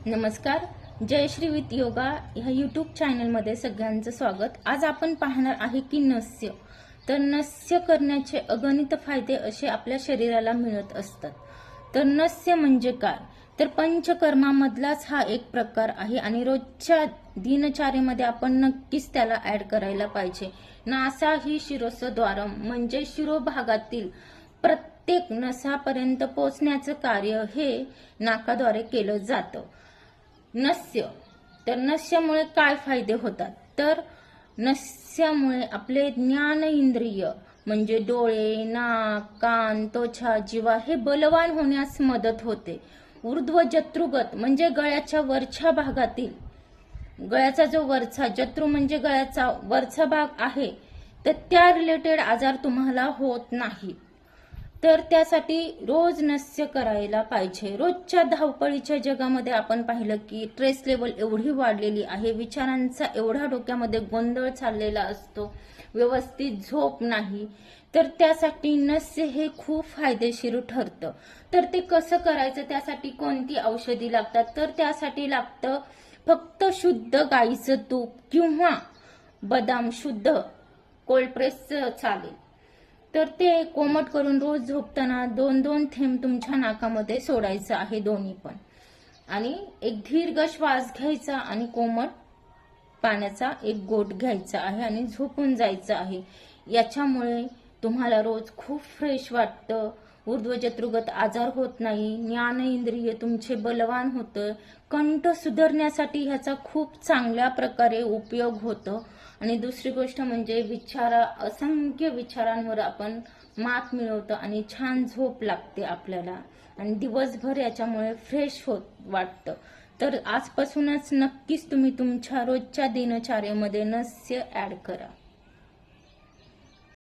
नमस्कार. जय श्री विथ योगा ह्या यूट्यूब चॅनलमध्ये सगळ्यांचं स्वागत. आज आपण पाहणार आहे की नस्य. तर नस्य करण्याचे अगणित फायदे असे आपल्या शरीराला मिळत असतात. तर नस्य म्हणजे काय? तर पंचकर्मामधलाच हा एक प्रकार आहे आणि रोजच्या दिनचर्येमध्ये आपण नक्कीच त्याला ऍड करायला पाहिजे. नासा ही शिरोस्द्वारम म्हणजे शिरोभागातील प्रत्येक नसापर्यंत पोहोचण्याचं कार्य हे नाकाद्वारे केलं जातं. नस्य. तर नस्यामुळे काय फायदे होतात? तर नस्यामुळे आपले ज्ञान इंद्रिय म्हणजे डोळे, नाक, कान, त्वचा, जिव्हा हे बलवान होण्यास मदत होते. ऊर्ध्व जत्रुगत म्हणजे गळ्याच्या वरच्या भागातील, गळ्याचा जो वरचा जत्रु म्हणजे गळ्याचा वरचा भाग आहे, तर त्या रिलेटेड आजार तुम्हाला होत नाही. तर त्यासाठी रोज नस्य करायला पाहिजे. रोजच्या धावपळीच्या जगामध्ये आपण पाहिलं की स्ट्रेस लेवल एवढी वाढलेली आहे, विचारांचा एवढा डोक्यामध्ये गोंधळ चाललेला असतो, व्यवस्थित झोप नाही. तर त्यासाठी नस्य हे खूप फायदेशीर ठरतं. तर ते कसं करायचं, त्यासाठी कोणती औषधी लागतात? तर त्यासाठी लागतं फक्त शुद्ध गाईचं तूप किंवा बदाम शुद्ध कोल्ड प्रेसचं चालेल. तर ते कोमट करून रोज झोपताना 2-2 थेंब तुमच्या नाकामध्ये सोडायचं आहे, दोन्ही पण. आणि एक दीर्घ श्वास घ्यायचा आणि कोमट पाण्याचा एक घोट घ्यायचा आहे आणि झोपून जायचं आहे. याच्यामुळे तुम्हाला रोज खूप फ्रेश वाटतं, ऊर्ध्वजत्रुगत आजार होत नाही, ज्ञान इंद्रिय तुमचे बलवान होतं, कंठ सुधारण्यासाठी ह्याचा खूप चांगल्या प्रकारे उपयोग होतो. आणि दुसरी गोष्ट म्हणजे असंख्य विचारांवर आपण मात मिळवतो आणि छान झोप लागते आपल्याला आणि दिवसभर याच्यामुळे फ्रेश वाटतं. तर आजपासूनच नक्कीच तुम्ही तुमच्या रोजच्या दिनचर्येमध्ये नस्य ऍड करा.